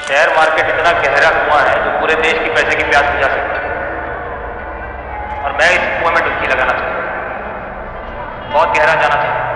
Share market इतना गहरा कुआं है जो पूरे देश की पैसे की प्यास बुझा सकता है, और मैं इस कुएं में डुबकी लगाना चाहता हूँ, बहुत गहरा जाना चाहता हूँ।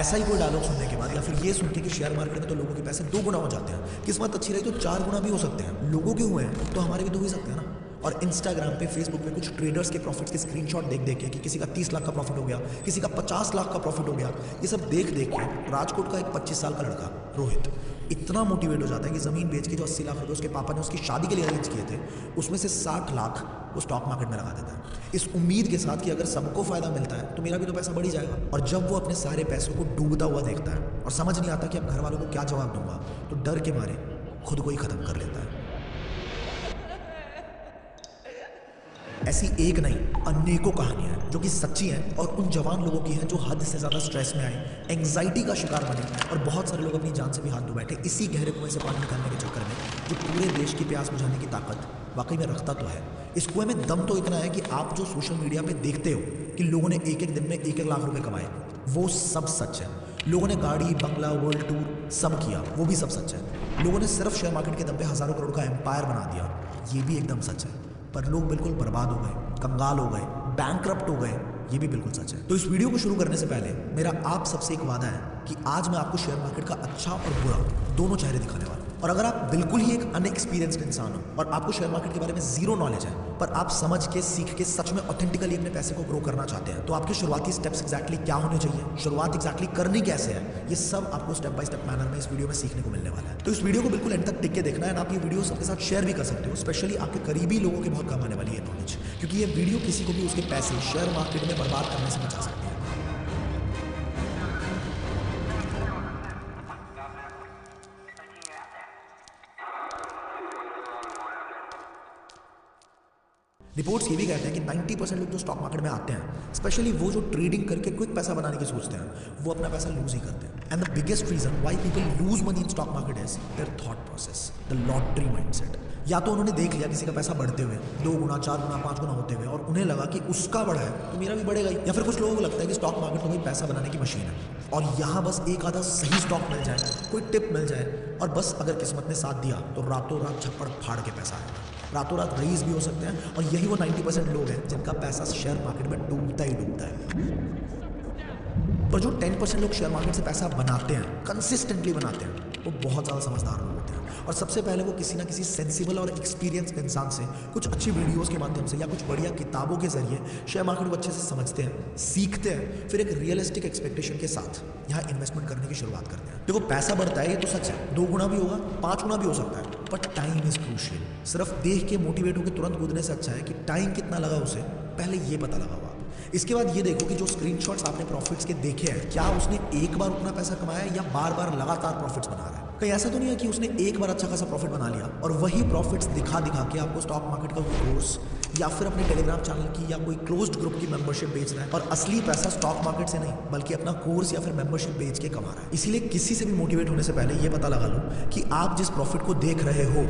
ऐसा ही कोई डायलॉग सुनने के बाद या फिर ये सुन के कि शेयर मार्केट में तो लोगों के पैसे 2 गुना हो जाते हैं, किस्मत अच्छी रही तो 4 गुना भी हो सकते हैं। लोगों के हुए हैं तो हमारे भी तो हो ही सकते हैं ना। और इंस्टाग्राम पे, फेसबुक पे कुछ ट्रेडर्स के प्रॉफिट के स्क्रीनशॉट देख देख के कि किसी का 30 लाख का प्रॉफिट हो गया, किसी का 50 लाख का प्रॉफिट हो गया, ये सब देख देख के राजकोट का एक 25 साल का लड़का रोहित इतना मोटिवेट हो जाता है कि ज़मीन बेच के जो 80 लाख रुपए उसके पापा ने उसकी शादी के लिए अरेंज किए थे, उसमें से 60 लाख वो स्टॉक मार्केट में लगा देता है, इस उम्मीद के साथ कि अगर सबको फायदा मिलता है तो मेरा भी तो पैसा बढ़ ही जाएगा। और जब वो अपने सारे पैसों को डूबता हुआ देखता है और समझ नहीं आता कि अब घर वालों को क्या जवाब दूंगा, तो डर के मारे खुद को ही खत्म कर लेता है। ऐसी एक नहीं, अनेकों कहानियां हैं जो कि सच्ची हैं और उन जवान लोगों की हैं जो हद से ज़्यादा स्ट्रेस में आए, एंग्जाइटी का शिकार बने, और बहुत सारे लोग अपनी जान से भी हाथ धो बैठे इसी गहरे कुएं से पानी निकालने के चक्कर में, जो पूरे देश की प्यास बुझाने की ताकत वाकई में रखता तो है। इस कुएं में दम तो इतना है कि आप जो सोशल मीडिया पे देखते हो कि लोगों ने एक एक दिन में 1-1 लाख रुपए कमाए, वो सब सच है। लोगों ने गाड़ी, बंगला, वर्ल्ड टूर सब किया, वो भी सब सच है। लोगों ने सिर्फ शेयर मार्केट के दम पे हज़ारों करोड़ का एम्पायर बना दिया, ये भी एकदम सच है। पर लोग बिल्कुल बर्बाद हो गए, कंगाल हो गए, बैंकरप्ट हो गए, ये भी बिल्कुल सच है। तो इस वीडियो को शुरू करने से पहले मेरा आप सबसे एक वादा है कि आज मैं आपको शेयर मार्केट का अच्छा और बुरा दोनों चेहरे दिखाने वाला हूं। और अगर आप बिल्कुल ही एक अनएक्सपीरियंस्ड इंसान हो और आपको शेयर मार्केट के बारे में जीरो नॉलेज है, पर आप समझ के, सीख के, सच में ऑथेंटिकली अपने पैसे को ग्रो करना चाहते हैं, तो आपके शुरुआती स्टेप्स एग्जैक्टली क्या होने चाहिए, शुरुआत एग्जैक्टली करनी कैसे है, ये सब आपको स्टेप बाय स्टेप मैनर में इस वीडियो में सीखने को मिलने वाला है। तो इस वीडियो को बिल्कुल एंड तक टिक के देखना है। आप ये वीडियो सबके साथ शेयर भी कर सकते हो, स्पेशली आपके करीबी लोगों के बहुत काम आने वाली है नॉलेज, क्योंकि ये वीडियो किसी को भी उसके पैसे शेयर मार्केट में बर्बाद करने से बचा सकती है। रिपोर्ट्स ये भी कहते हैं कि 90% लोग जो स्टॉक मार्केट में आते हैं, स्पेशली वो जो ट्रेडिंग करके क्विक पैसा बनाने की सोचते हैं, वो अपना पैसा लूज ही करते हैं। And the biggest reason why people lose money in stock market is their thought process, the lottery mindset. या तो उन्होंने देख लिया किसी का पैसा बढ़ते हुए 2 गुना, 4 गुना, 5 गुना होते हुए, और उन्हें लगा कि उसका बढ़ा है तो मेरा भी बढ़ेगा ही। या फिर कुछ लोगों को लगता है कि स्टॉक मार्केट तो भाई पैसा बनाने की मशीन है, और यहाँ बस एक आधा सही स्टॉक मिल जाए, कोई टिप मिल जाए, और बस अगर किस्मत ने साथ दिया तो रातों रात छप्पड़ फाड़ के पैसा आएगा, रातों रात रईस भी हो सकते हैं। और यही वो 90% लोग हैं जिनका पैसा शेयर मार्केट में डूबता ही डूबता है। पर जो 10% लोग शेयर मार्केट से पैसा बनाते हैं, कंसिस्टेंटली बनाते हैं, वो बहुत ज़्यादा समझदार लोग होते हैं। और सबसे पहले वो किसी ना किसी सेंसिबल और एक्सपीरियंस्ड इंसान से कुछ अच्छी वीडियोस के माध्यम से या कुछ बढ़िया किताबों के जरिए शेयर मार्केट को अच्छे से समझते हैं, सीखते हैं, फिर एक रियलिस्टिक एक्सपेक्टेशन के साथ यहाँ इन्वेस्टमेंट करने की शुरुआत करते हैं। देखो, पैसा बढ़ता है ये तो सच है, 2 गुना भी होगा, 5 गुना भी हो सकता है, बट टाइम इज क्रूशियल। सिर्फ देख के मोटिवेट होकर तुरंत कूदने से अच्छा है कि टाइम कितना लगा उसे पहले ये पता लगाओ आप। इसके बाद ये देखो कि जो स्क्रीनशॉट्स आपने प्रॉफिट्स के देखे हैं, क्या उसने एक बार उतना पैसा कमाया है या बार बार लगातार प्रॉफिट्स बना रहा है। कहीं ऐसा तो नहीं है कि उसने एक बार अच्छा खासा प्रॉफिट बना लिया और वही प्रॉफिट्स दिखा दिखा के आपको स्टॉक मार्केट का कोर्स या फिर अपने टेलीग्राम चैनल की या कोई क्लोज्ड ग्रुप की मेंबरशिप बेच रहा है, और असली पैसा स्टॉक मार्केट से नहीं बल्कि अपना कोर्स या फिर मेंबरशिप बेच के कमा रहा है। इसीलिए किसी से भी मोटिवेट होने से पहले ये पता लगा लो कि आप जिस प्रॉफिट को देख रहे हो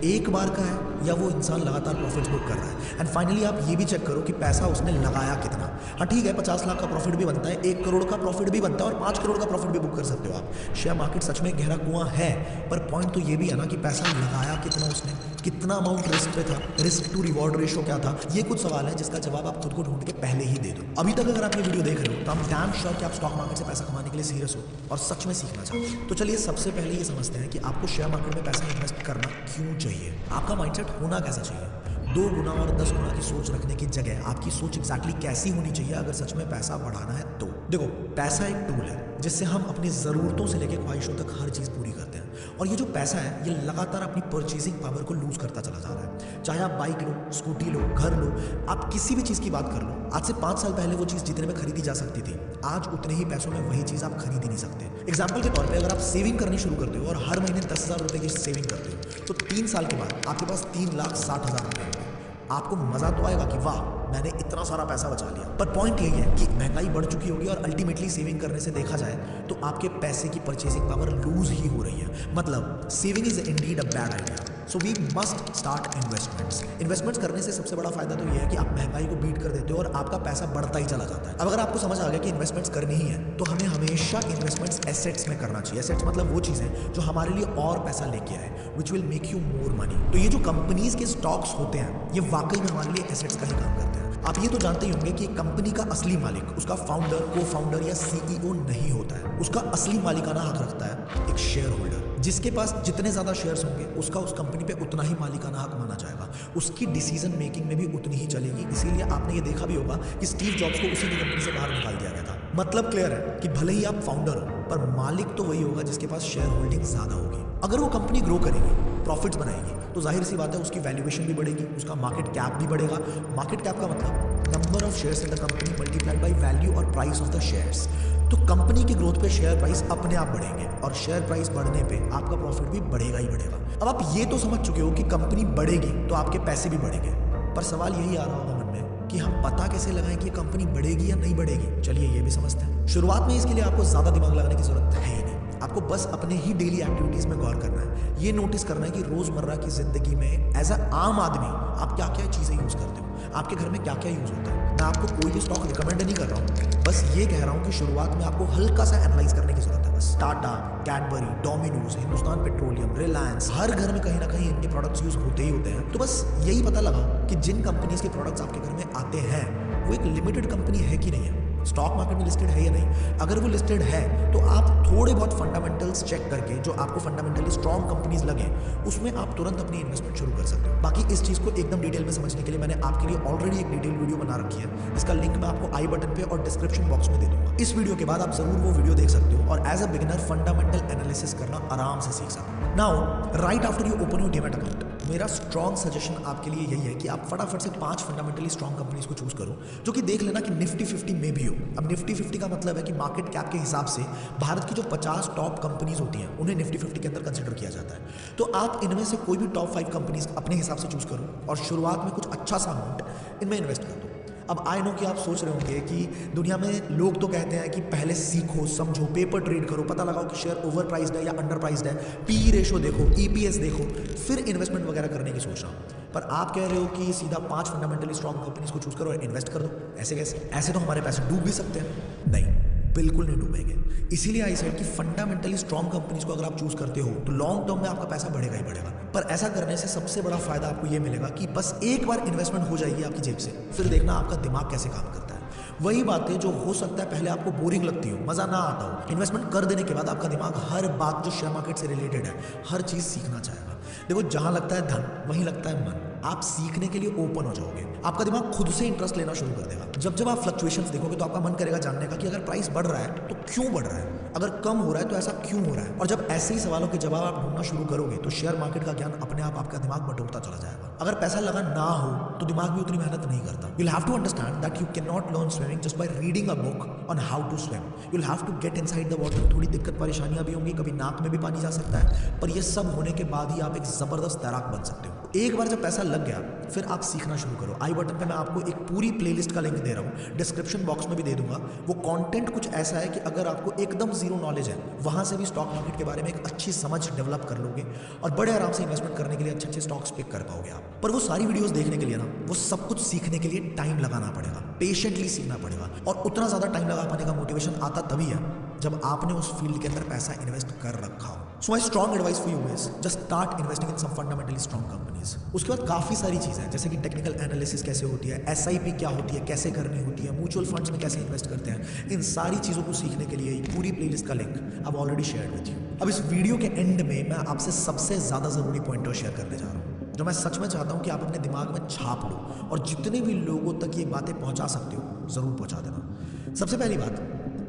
एक बार का है या वो इंसान लगातार प्रॉफिट्स बुक कर रहा है। एंड फाइनली आप ये भी चेक करो कि पैसा उसने लगाया कितना। हाँ ठीक है, 50 लाख का प्रॉफिट भी बनता है, 1 करोड़ का प्रॉफिट भी बनता है, और 5 करोड़ का प्रॉफिट भी बुक कर सकते हो आप। शेयर मार्केट सच में गहरा कुआं है, पर पॉइंट तो ये भी है ना कि पैसा लगाया कितना उसने, कितना अमाउंट रिस्क पे था, रिस्क टू रिवॉर्ड रेशो क्या था। ये कुछ सवाल है जिसका जवाब आप खुद को ढूंढ के पहले ही दे दो। अभी तक अगर आप ये वीडियो देख रहे हो तो I'm damn sure कि आप स्टॉक मार्केट से पैसा कमाने के लिए सीरियस हो और सच में सीखना चाहते हो। तो चलिए सबसे पहले ये समझते हैं कि आपको शेयर मार्केट में पैसा इन्वेस्ट करना क्यों चाहिए, आपका माइंडसेट होना कैसा चाहिए। 2 गुना और 10 गुना की सोच रखने की जगह आपकी सोच एग्जैक्टली कैसी होनी चाहिए अगर सच में पैसा बढ़ाना है तो। देखो, पैसा एक टूल है जिससे हम अपनी ज़रूरतों से लेकर ख्वाहिशों तक हर चीज़ पूरी करते हैं, और ये जो पैसा है ये लगातार अपनी परचेजिंग पावर को लूज करता चला जा रहा है। चाहे आप बाइक लो, स्कूटी लो, घर लो, आप किसी भी चीज़ की बात कर लो, आज से 5 साल पहले वो चीज़ जितने में खरीदी जा सकती थी, आज उतने ही पैसों में वही चीज़ आप खरीद ही नहीं सकते। एग्जाम्पल के तौर पर अगर आप सेविंग करनी शुरू करते हो और हर महीने 10,000 रुपये की सेविंग करते हो, तो 3 साल के बाद आपके पास 3,60,000 रुपये होंगे। आपको मजा तो आएगा कि वाह मैंने इतना सारा पैसा बचा लिया, पर पॉइंट यही है कि महंगाई बढ़ चुकी होगी और अल्टीमेटली सेविंग करने से देखा जाए तो आपके पैसे की परचेसिंग पावर लूज ही हो रही है। मतलब saving is indeed a bad idea. So we must start investments. Investments करने से सबसे बड़ा फायदा तो ये है कि आप महंगाई को बीट कर देते हो और आपका पैसा बढ़ता ही चला जाता है। अब अगर आपको समझ आ गया कि इन्वेस्टमेंट्स करनी ही है तो हमें हमेशा इन्वेस्टमेंट्स एसेट्स में करना चाहिए। एसेट्स मतलब वो चीज़ें जो हमारे लिए और पैसा लेके आए, which will make you more money. तो ये जो कंपनीज के स्टॉक्स होते हैं ये वाकई में हमारे लिए एसेट्स का ही काम करते हैं। आप ये तो जानते ही होंगे कि कंपनी का असली मालिक उसका फाउंडर, को फाउंडर या सीईओ नहीं होता है। उसका असली मालिकाना हक रखता है एक शेयर होल्डर। जिसके पास जितने ज्यादा शेयर्स होंगे उसका उस कंपनी पे उतना ही मालिकाना हक माना जाएगा, उसकी डिसीजन मेकिंग में भी उतनी ही चलेगी। इसीलिए आपने ये देखा भी होगा कि स्टीव जॉब्स को उसी की कंपनी से बाहर निकाल दिया गया था। मतलब क्लियर है कि भले ही आप फाउंडर हो पर मालिक तो वही होगा जिसके पास शेयर होल्डिंग ज्यादा होगी। अगर वो कंपनी ग्रो करेगी, प्रॉफिट्स बनाएगी, तो जाहिर सी बात है उसकी वैल्यूएशन भी बढ़ेगी, उसका मार्केट कैप भी बढ़ेगा। मार्केट कैप का मतलब number of shares in the company multiplied by value और प्राइस ऑफ द शेयर्स। तो कंपनी की ग्रोथ पे शेयर प्राइस अपने आप बढ़ेंगे और शेयर प्राइस बढ़ने पे आपका प्रॉफिट भी बढ़ेगा ही बढ़ेगा। अब आप ये तो समझ चुके हो कि कंपनी बढ़ेगी तो आपके पैसे भी बढ़ेंगे, पर सवाल यही आ रहा होगा मन में कि हम पता कैसे लगाएं कि कंपनी बढ़ेगी या नहीं बढ़ेगी। चलिए ये भी समझते हैं। शुरुआत में इसके लिए आपको ज्यादा दिमाग लगाने की जरूरत है ही नहीं। आपको बस अपने ही डेली एक्टिविटीज में गौर करना है। ये नोटिस करना है कि रोजमर्रा की जिंदगी में एज अ आम आदमी आप क्या क्या चीजें यूज करते हो, आपके घर में क्या क्या यूज होता है। मैं आपको कोई भी स्टॉक रिकमेंड नहीं कर रहा हूँ, बस ये कह रहा हूँ कि शुरुआत में आपको हल्का सा एनालाइज करने की जरूरत है। बस Tata, Cadbury, Domino's, Hindustan Petroleum, Reliance, हर घर में कहीं ना कहीं इनके प्रोडक्ट्स यूज होते ही होते हैं। तो बस यही पता लगा कि जिन कंपनीज के प्रोडक्ट्स आपके घर में आते हैं वो एक लिमिटेड कंपनी है कि नहीं है, स्टॉक मार्केट में लिस्टेड है या नहीं। अगर वो लिस्टेड है तो आप थोड़े बहुत फंडामेंटल्स चेक करके जो आपको फंडामेंटली स्ट्रॉन्ग कंपनीज लगे उसमें आप तुरंत अपनी इन्वेस्टमेंट शुरू कर सकते हो। बाकी इस चीज को एकदम डिटेल में समझने के लिए मैंने आपके लिए ऑलरेडी एक डिटेल वीडियो बना रखी है, इसका लिंक मैं आपको आई बटन पे और डिस्क्रिप्शन बॉक्स में दे दूंगा। इस वीडियो के बाद आप जरूर वो वीडियो देख सकते हो और as a beginner fundamental analysis करना आराम से सीख सकते हो। Now right after you open your demat account, मेरा स्ट्रॉन्ग सजेशन आपके लिए यही है कि आप फटाफट से 5 फंडामेंटली स्ट्रॉन्ग कंपनीज को चूज करो जो कि देख लेना कि निफ्टी 50 में भी हो। अब निफ्टी 50 का मतलब है कि मार्केट कैप के हिसाब से भारत की जो 50 टॉप कंपनीज होती हैं उन्हें निफ्टी 50 के अंदर कंसिडर किया जाता है। तो आप इनमें से कोई भी टॉप 5 कंपनीज अपने हिसाब से चूज करो और शुरुआत में कुछ अच्छा सा अमाउंट इनमें इन्वेस्ट कर दो। अब आई नो कि आप सोच रहे होंगे कि दुनिया में लोग तो कहते हैं कि पहले सीखो, समझो, पेपर ट्रेड करो, पता लगाओ कि शेयर ओवर प्राइस्ड है या अंडर प्राइस्ड है, पी रेशो देखो, ईपीएस देखो, फिर इन्वेस्टमेंट वगैरह करने की सोच रहा हूँ। पर आप कह रहे हो कि सीधा 5 फंडामेंटली स्ट्रॉन्ग कंपनीज को चूज करो और इन्वेस्ट कर दो। ऐसे कैसे? ऐसे तो हमारे पैसे डूब भी सकते हैं। नहीं, बिल्कुल नहीं डूबेंगे। इसीलिए आई सेड कि फंडामेंटली स्ट्रॉन्ग कंपनीज को अगर आप चूज करते हो तो लॉन्ग टर्म में आपका पैसा बढ़ेगा ही बढ़ेगा। पर ऐसा करने से सबसे बड़ा फायदा आपको ये मिलेगा कि बस एक बार इन्वेस्टमेंट हो जाएगी आपकी जेब से, फिर देखना आपका दिमाग कैसे काम करता है। वही बातें जो हो सकता है पहले आपको बोरिंग लगती हो, मजा ना आता हो, इन्वेस्टमेंट कर देने के बाद आपका दिमाग हर बात जो शेयर मार्केट से रिलेटेड है हर चीज सीखना चाहेगा। देखो, जहां लगता है धन वहीं लगता है मन। आप सीखने के लिए ओपन हो जाओगे, आपका दिमाग खुद से इंटरेस्ट लेना शुरू कर देगा। जब आप फ्लक्चुएशंस देखोगे तो आपका मन करेगा जानने का कि अगर प्राइस बढ़ रहा है तो क्यों बढ़ रहा है, अगर कम हो रहा है तो ऐसा क्यों हो रहा है। और जब ऐसे ही सवालों के जवाब आप ढूंढना शुरू करोगे तो शेयर मार्केट का ज्ञान अपने आप आपका दिमाग बटोरता चला जाएगा। अगर पैसा लगा ना हो तो दिमाग भी उतनी मेहनत नहीं करता। You'll have to understand that you cannot learn swimming just by reading a book on how to swim. You'll have to get inside the water. थोड़ी दिक्कत परेशानियां भी होंगी, कभी नाक में भी पानी जा सकता है, पर ये सब होने के बाद ही आप एक जबरदस्त तैराक बन सकते हो। एक बार जब पैसा लग गया फिर आप सीखना शुरू करो। आई बटन पे मैं आपको एक पूरी प्लेलिस्ट का लिंक दे रहा हूँ, डिस्क्रिप्शन बॉक्स में भी दे दूंगा। वो कंटेंट कुछ ऐसा है कि अगर आपको एकदम जीरो नॉलेज है वहां से भी स्टॉक मार्केट के बारे में एक अच्छी समझ डेवलप कर लोगे और बड़े आराम से इन्वेस्टमेंट करने के लिए अच्छे अच्छे स्टॉक्स पिक कर पाओगे आप। पर वो सारी वीडियोस देखने के लिए ना, वो सब कुछ सीखने के लिए टाइम लगाना पड़ेगा, पेशेंटली सीखना पड़ेगा। और उतना ज्यादा टाइम लगा पाने का मोटिवेशन आता तभी है जब आपने उस फील्ड के अंदर पैसा इन्वेस्ट कर रखा हो। So my strong advice for you is just start investing in some fundamentally strong companies. उसके बाद काफी सारी चीजें हैं जैसे कि टेक्निकल एनालिसिस कैसे होती है, एसआईपी क्या होती है, कैसे करनी होती है, म्यूचुअल फंड्स में कैसे इन्वेस्ट करते हैं। इन सारी चीजों को सीखने के लिए पूरी प्लेलिस्ट का लिंक अब ऑलरेडी शेयर विद यू। अब इस वीडियो के एंड में मैं आपसे सबसे ज्यादा जरूरी पॉइंटर शेयर करने जा रहा हूँ जो मैं सच में चाहता हूँ कि आप अपने दिमाग में छाप लो और जितने भी लोगों तक ये बातें पहुंचा सकते हो जरूर पहुंचा देना। सबसे पहली बात,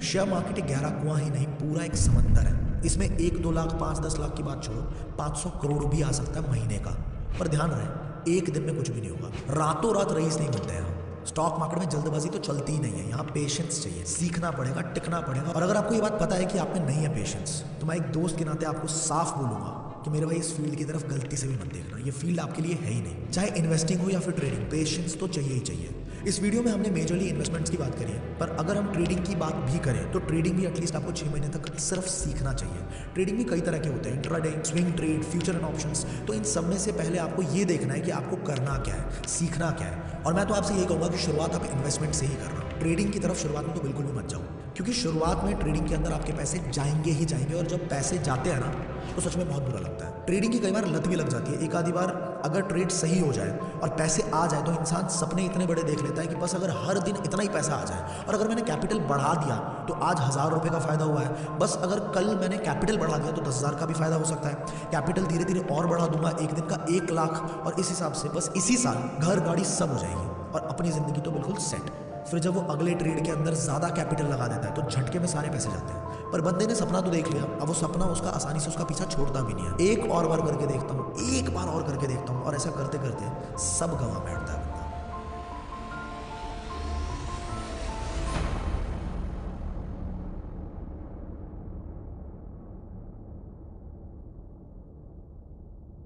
शेयर मार्केट एक गहरा कुआं ही नहीं, पूरा एक समंदर है। इसमें 1-2 लाख 5-10 लाख की बात छोड़ो, 500 करोड़ भी आ सकता है महीने का। पर ध्यान रहे, एक दिन में कुछ भी नहीं होगा। रातों रात रईस नहीं बनते हैं। स्टॉक मार्केट में जल्दबाजी तो चलती ही नहीं है। यहाँ पेशेंस चाहिए, सीखना पड़ेगा, टिकना पड़ेगा। और अगर आपको ये बात पता है कि आप में नहीं है पेशेंस, तो मैं एक दोस्त के नाते आपको साफ बोलूंगा कि मेरे भाई इस फील्ड की तरफ गलती से भी मत देखना। ये फील्ड आपके लिए है ही नहीं। चाहे इन्वेस्टिंग हो या फिर ट्रेडिंग, पेशेंस तो चाहिए ही चाहिए। इस वीडियो में हमने मेजरली इन्वेस्टमेंट्स की बात करी है, पर अगर हम ट्रेडिंग की बात भी करें तो ट्रेडिंग भी एटलीस्ट आपको 6 महीने तक सिर्फ सीखना चाहिए। ट्रेडिंग भी कई तरह के होते हैं, intraday, swing trade, future and options. तो इन सब में से पहले आपको ये देखना है कि आपको करना क्या है, सीखना क्या है। और मैं तो आपसे ये कहूँगा कि शुरुआत आप इन्वेस्टमेंट से ही करना। ट्रेडिंग की तरफ शुरुआत में तो बिल्कुल भी मत जाओ, क्योंकि शुरुआत में ट्रेडिंग के अंदर आपके पैसे जाएंगे ही जाएंगे, और जब पैसे जाते हैं ना तो सच में बहुत बुरा लगता है। ट्रेडिंग की कई बार लत भी लग जाती है। एक आधी बार अगर ट्रेड सही हो जाए और पैसे आ जाए तो इंसान सपने इतने बड़े देख लेता है कि बस अगर हर दिन इतना ही पैसा आ जाए, और अगर मैंने कैपिटल बढ़ा दिया तो आज 1000 रुपये का फायदा हुआ है, बस अगर कल मैंने कैपिटल बढ़ा दिया तो 10,000 का भी फायदा हो सकता है। कैपिटल धीरे धीरे और बढ़ा दूंगा, एक दिन का 1 लाख, और इस हिसाब से बस इसी साल घर गाड़ी सब हो जाएगी और अपनी जिंदगी तो बिल्कुल सेट। फिर जब वो अगले ट्रेड के अंदर ज़्यादा कैपिटल लगा देता है तो झटके में सारे पैसे जाते हैं। पर बंदे ने सपना तो देख लिया, अब वो सपना उसका आसानी से उसका पीछा छोड़ता भी नहीं है। एक और बार करके देखता हूँ, एक बार और करके देखता हूँ, और ऐसा करते करते सब गंवा बैठता है बंदा।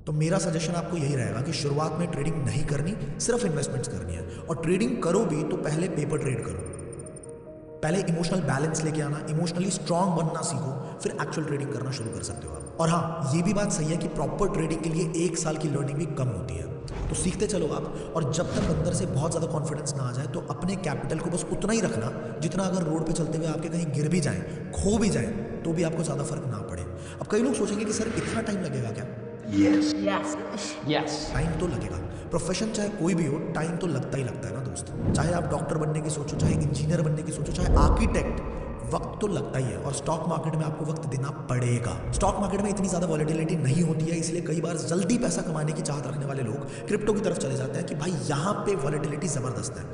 तो मेरा सजेशन आपको यही रहेगा कि शुरुआत में ट्रेडिंग नहीं करनी, सिर्फ इन्वेस्टमेंट्स करनी है। और ट्रेडिंग करो भी तो पहले पेपर ट्रेड करो, पहले इमोशनल बैलेंस लेके आना, इमोशनली स्ट्रांग बनना सीखो, फिर एक्चुअल ट्रेडिंग करना शुरू कर सकते हो आप। और हाँ, ये भी बात सही है कि प्रॉपर ट्रेडिंग के लिए 1 साल की लर्निंग भी कम होती है, तो सीखते चलो आप। और जब तक अंदर से बहुत ज़्यादा कॉन्फिडेंस ना आ जाए तो अपने कैपिटल को बस उतना ही रखना जितना अगर रोड पे चलते हुए आपके कहीं गिर भी जाए, खो भी जाए, तो भी आपको ज़्यादा फर्क ना पड़े। अब कई लोग सोचेंगे कि सर इतना टाइम लगेगा क्या? Yes. टाइम तो लगेगा। प्रोफेशन चाहे कोई भी हो, टाइम तो लगता ही लगता है ना दोस्त। चाहे आप डॉक्टर बनने की सोचो, चाहे इंजीनियर बनने की सोचो, चाहे आर्किटेक्ट, वक्त तो लगता ही है। और स्टॉक मार्केट में आपको वक्त देना पड़ेगा। स्टॉक मार्केट में इतनी ज़्यादा वॉलेटिलिटी नहीं होती है, इसलिए कई बार जल्दी पैसा कमाने की चाहत रखने वाले लोग क्रिप्टो की तरफ चले जाते हैं कि भाई यहाँ पे वॉलेटिलिटी ज़बरदस्त है,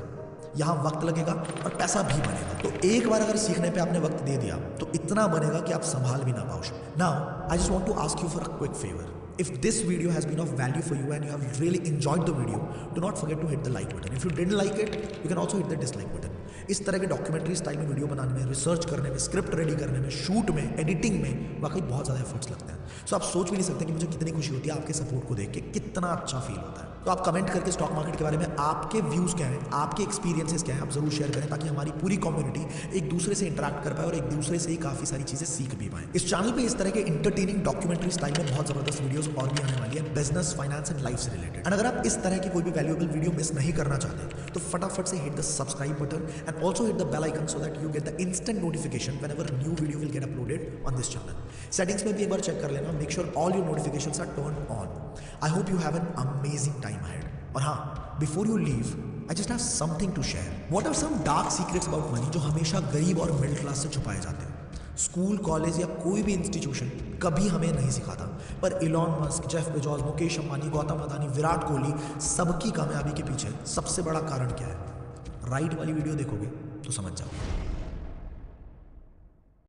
यहाँ वक्त लगेगा और पैसा भी बनेगा। तो एक बार अगर सीखने पे आपने वक्त दे दिया तो इतना बनेगा कि आप संभाल भी ना पाओ। Now I just want to ask you for a quick favour. If this video has been of value for you and you have really enjoyed the video, do not forget to hit the like button. If you didn't like it, you can also hit the dislike button. इस तरह के documentary style में video बनाने में, research करने में, script ready करने में, शूट में, एडिटिंग में वाकई बहुत ज़्यादा एफर्ट्स लगते हैं। सो आप सोच भी नहीं सकते कि मुझे कितनी खुशी होती है आपके सपोर्ट को देख के, कितना अच्छा फील होता है। तो आप कमेंट करके स्टॉक मार्केट के बारे में आपके व्यूज़ क्या हैं, आपके एक्सपीरियंसेस क्या हैं, आप जरूर शेयर करें ताकि हमारी पूरी कम्युनिटी एक दूसरे से इंटरेक्ट कर पाए और एक दूसरे से ही काफ़ी सारी चीज़ें सीख भी पाए। इस चैनल पे इस तरह के इंटरटेनिंग डॉक्यूमेंट्री स्टाइल में बहुत ज़बरदस्त वीडियोस और भी आने वाली है, बिजनेस, फाइनेंस एंड लाइफ से रिलेटेड। एंड अगर आप इस तरह की कोई भी वैल्यूएबल वीडियो मिस नहीं करना चाहते तो फटाफट से hit the subscribe button and also hit the bell icon so that you get the instant notification whenever a new video will get uploaded on this channel. Settings में भी एक बार check कर लेना, make sure all your notifications are turned on. I hope you have an amazing time ahead. और हाँ, before you leave, I just have something to share. What are some dark secrets about money जो हमेशा गरीब और middle class से छुपाए जाते हैं? स्कूल, कॉलेज या कोई भी इंस्टीट्यूशन कभी हमें नहीं सिखाता, पर Elon Musk, Jeff Bezos, Mukesh Ambani, Gautam Adani, Virat Kohli, सबकी कामयाबी के पीछे सबसे बड़ा कारण क्या है? राइट वाली वीडियो देखोगे तो समझ जाओगे।